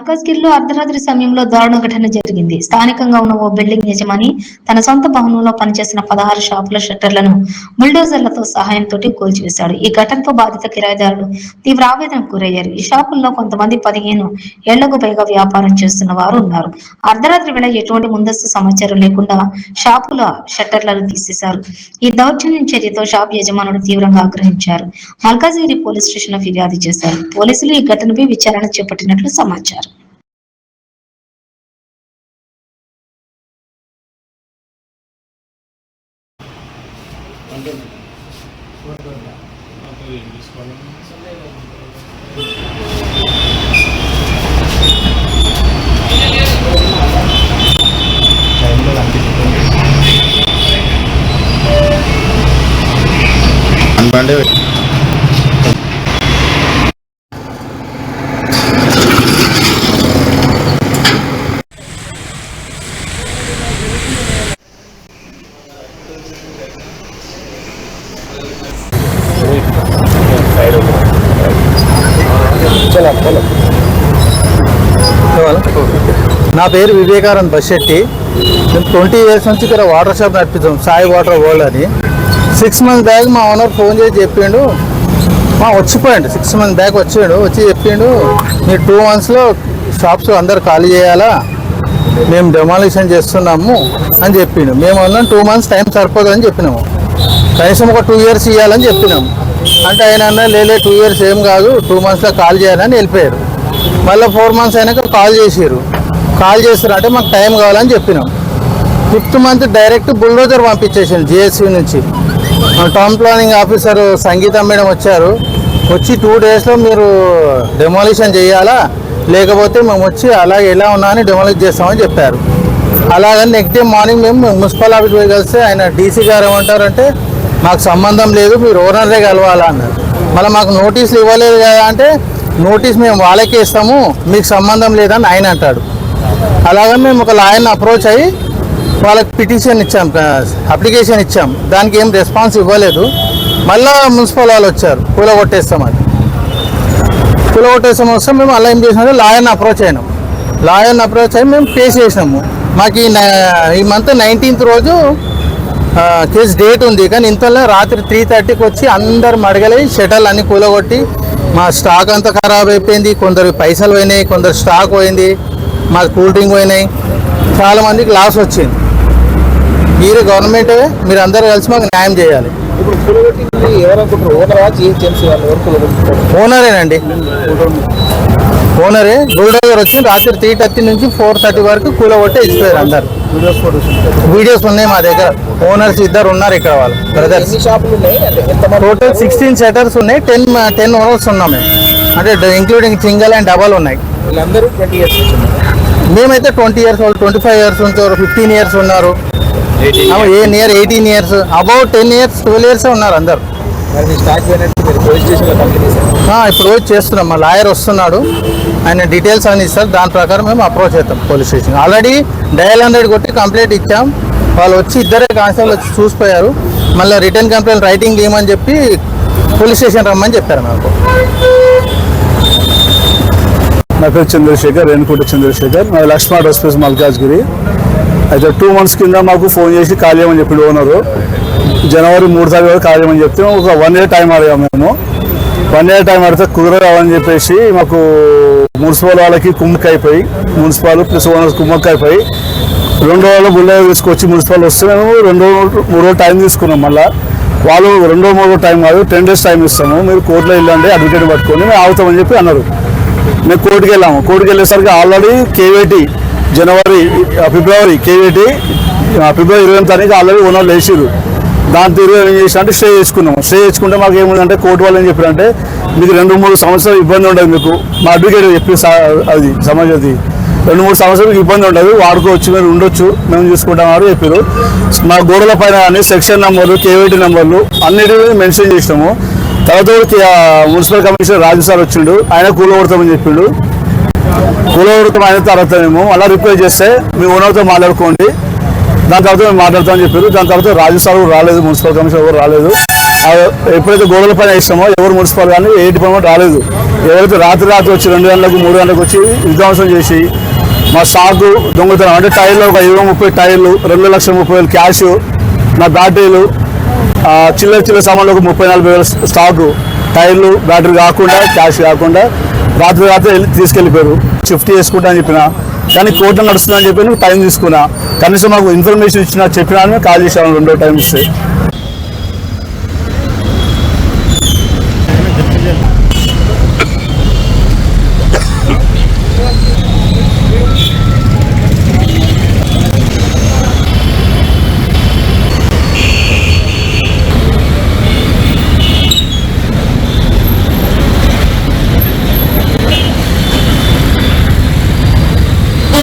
మల్కాజ్గిరిలో అర్ధరాత్రి సమయంలో దారుణ ఘటన జరిగింది. స్థానికంగా ఉన్న ఓ బిల్డింగ్ యజమాని తన సొంత భవనంలో పనిచేసిన 16 షాపుల షట్టర్లను బుల్డోజర్లతో సహాయంతో కూల్చివేశాడు. ఈ ఘటనతో బాధిత కిరాయిదారులు తీవ్ర ఆవేదనకు గురయ్యారు. ఈ షాపుల్లో కొంతమంది 15 ఏళ్లకు పైగా వ్యాపారం చేస్తున్న వారు ఉన్నారు. అర్ధరాత్రి వేళ ఎటువంటి ముందస్తు సమాచారం లేకుండా షాపుల షట్టర్లను తీసేశారు. ఈ దౌర్జన్యం చర్యతో షాప్ యజమానులు తీవ్రంగా ఆగ్రహించారు. మల్కాజ్గిరి పోలీస్ స్టేషన్ లో ఫిర్యాదు చేశారు. పోలీసులు ఈ ఘటనపై విచారణ చేపట్టినట్లు సమాచారం. నా పేరు వివేకానంద్ బస్సెట్టి. మేము 20 years నుంచి ఇక్కడ వాటర్ షాప్ నడిపిస్తాం, సాయి వాటర్ వరల్డ్ అని. 6 months బ్యాక్ మా ఓనర్ ఫోన్ చేసి చెప్పిండు, వచ్చిపోయాడు. 6 months బ్యాక్ వచ్చి చెప్పిండు, మీరు 2 monthsలో షాప్స్ అందరు ఖాళీ చేయాలా, మేము డెమాలిషన్ చేస్తున్నాము అని చెప్పిండు. మేము అన్నాం 2 months టైం సరిపోదని చెప్పినాము, కనీసం ఒక 2 years ఇవ్వాలని చెప్పినాము. అంటే ఆయన అన్నా లేలే 2 years ఏం కాదు, 2 monthsలో కాల్ చేయాలని వెళ్ళిపోయారు. మళ్ళీ 4 months అయినాక కాల్ చేసారు. కాల్ చేస్తారంటే మాకు టైం కావాలని చెప్పినాం. 5th month డైరెక్ట్ బుల్డోజర్ పంపించేసాను జిఎస్వి నుంచి. Town planning officer Sangeetha madam వచ్చి 2 daysలో మీరు డెమాలిషన్ చేయాలా, లేకపోతే మేము వచ్చి అలాగే ఎలా ఉన్నా అని డెమాలిష్ చేస్తామని చెప్పారు. అలాగని నెక్స్ట్ డే మార్నింగ్ మేము మున్సిపల్ ఆఫీస్ పోయి కలిస్తే ఆయన డీసీ గారు ఏమంటారంటే మాకు సంబంధం లేదు, మీరు ఓనరే కలవాలా అన్నారు. మళ్ళీ మాకు నోటీసులు ఇవ్వలేదు కదా అంటే నోటీస్ మేము వాళ్ళకే ఇస్తాము, మీకు సంబంధం లేదని ఆయన అంటాడు. అలాగని మేము ఒక లాయర్ని అప్రోచ్ అయ్యి వాళ్ళకి పిటిషన్ ఇచ్చాం, అప్లికేషన్ ఇచ్చాం. దానికి ఏం రెస్పాన్స్ ఇవ్వలేదు. మళ్ళీ మున్సిపల్ వాళ్ళు వచ్చారు, కూలగొట్టేస్తామని. వస్తే మేము అలా ఏం చేసినామంటే లాయర్ని అప్రోచ్ అయినాం. మేము కేసు చేసినాము. మాకు ఈ మంత్ 19th రోజు కేసు డేట్ ఉంది. కానీ ఇంతలో రాత్రి 3:30కి వచ్చి అందరు మడగలై షటర్లు అన్నీ కూలగొట్టి మా స్టాక్ అంతా ఖరాబ్ అయిపోయింది. కొందరు పైసలు పోయినాయి, కొందరు స్టాక్ పోయింది, మా కూల్ డ్రింక్ పోయినాయి, చాలామందికి లాస్ వచ్చింది. మీరు గవర్నమెంటే, మీరు అందరూ కలిసి మాకు న్యాయం చేయాలి. ఓనరేనండి, ఓనరే. బుల్డోజర్ వచ్చి రాత్రి 3:30 నుంచి 4:30 వరకు కూలగొట్టి ఇచ్చిపోయారు అందరు. వీడియోస్ ఉన్నాయి మా దగ్గర. ఓనర్స్ 2 ఉన్నారు ఇక్కడ, వాళ్ళు బ్రదర్స్. టోటల్ 16 షటర్స్ ఉన్నాయి, 10 ఓనర్స్ ఉన్నాం మేము. అంటే ఇంక్లూడింగ్ సింగిల్ అండ్ డబల్ ఉన్నాయి. మేమైతే 20 years వాళ్ళు 25 years ఉంటారు, 15 years ఉన్నారు, 18 years, అబౌట్ 10 years 12 years ఉన్నారు అందరు. ఇప్పుడు రోజు చేస్తున్నాం. మా లాయర్ వస్తున్నాడు, ఆయన డీటెయిల్స్ అని ఇస్తారు. దాని ప్రకారం మేము అప్రోచ్ అవుతాం పోలీస్ స్టేషన్. ఆల్రెడీ డయల్ 100 కొట్టి కంప్లైంట్ ఇచ్చాం. వాళ్ళు వచ్చి 2 కానిస్టేబుల్ వచ్చి చూసిపోయారు. మళ్ళీ రిటర్న్ కంప్లైంట్ రైటింగ్ ఇవ్వమని చెప్పి పోలీస్ స్టేషన్ రమ్మని చెప్పారు మాకు. నా పేరు చంద్రశేఖర్, రేణుకోట చంద్రశేఖర్. నా లక్ష్మణ హాస్పిటల్ మల్కాజ్గిరి. అయితే 2 months కింద మాకు ఫోన్ చేసి ఖాళీ చేయమని చెప్పి ఓనరు జనవరి 3 తారీఖు వరకు ఖాళీ చేయమని చెప్తే ఒక 1 year టైం అడిగాము. మేము 1 year టైం అడిగితే కుదరరావని చెప్పేసి మాకు మున్సిపల్ వాళ్ళకి కుమ్మక్కైపోయి, మున్సిపల్ ప్లస్ ఓనర్స్ కుమ్మక్కైపోయి 2 రోజుల్లో బుల్డోజర్ తీసుకొచ్చి మున్సిపల్ వస్తే మేము 2-3 రోజులు టైం తీసుకున్నాం. మళ్ళీ వాళ్ళు 2-3 రోజులు టైం కాదు, 10 days టైం ఇస్తాము, మీరు కోర్టులో వెళ్ళండి అడ్వకేట్ పట్టుకొని మేము ఆగుతామని చెప్పి అన్నారు. మేము కోర్టుకి వెళ్ళాము. కోర్టుకి వెళ్ళేసరికి ఆల్రెడీ కేవేటి ఫిబ్రవరి 28 తారీఖు ఆల్రెడీ ఓనర్లు వేసారు. దాని తీరు ఏం చేసినా అంటే స్టే చేసుకున్నాము. స్టే చేసుకుంటే మాకు ఏముందంటే కోర్టు వాళ్ళు ఏం చెప్పారంటే మీకు 2-3 సంవత్సరాలు ఇబ్బంది ఉండదు, మీకు మా అడ్వకేట్ చెప్పి అది సమాజం 2-3 సంవత్సరాలు మీకు ఇబ్బంది ఉండదు, వాడుకోవచ్చు, మీరు ఉండొచ్చు, మేము చూసుకుంటామని చెప్పారు. మా గోడల పైన అన్ని సెక్షన్ నెంబర్లు, కేవేటి నెంబర్లు అన్నిటిని మెన్షన్ చేసినాము. తర్వాత మున్సిపల్ కమిషనర్ రాజు సార్ వచ్చిండు, ఆయన కూలగొడతామని చెప్పిండు. కూలగొడతాం అయిన తర్వాత మేము అలా రిక్వెస్ట్ చేస్తే మీ ఓనర్తో మాట్లాడుకోండి, దాని తర్వాత మేము మాట్లాడతామని చెప్పారు. దాని తర్వాత రాజు సార్ రాలేదు, మున్సిపల్ కమిషనర్ ఎవరు రాలేదు. ఎప్పుడైతే గోడల పైన ఇస్తామో ఎవరు మున్సిపల్ కానీ ఏ డిపార్ట్మెంట్ రాలేదు. ఎవరైతే రాత్రి వచ్చి 2 గంటలకు 3 గంటలకు వచ్చి విధ్వంసం చేసి మా స్టాకు దొంగతనం అంటే టైర్లు ఒక 20-30 టైర్లు, 2,30,000 క్యాష్, నా బ్యాటరీలు, చిల్లర సామాన్లు ఒక 30-40 వేల స్టాకు, టైర్లు బ్యాటరీ కాకుండా క్యాష్ కాకుండా రాత్రి వెళ్ళి తీసుకెళ్ళిపోయారు. షిఫ్ట్ చేసుకుంటా అని చెప్పిన, కానీ కోర్టులో నడుస్తుందని చెప్పి టైం తీసుకున్నా. కనీసం మాకు ఇన్ఫర్మేషన్ ఇచ్చినా చెప్పినా కాల్ చేసాను 2 టైమ్స్.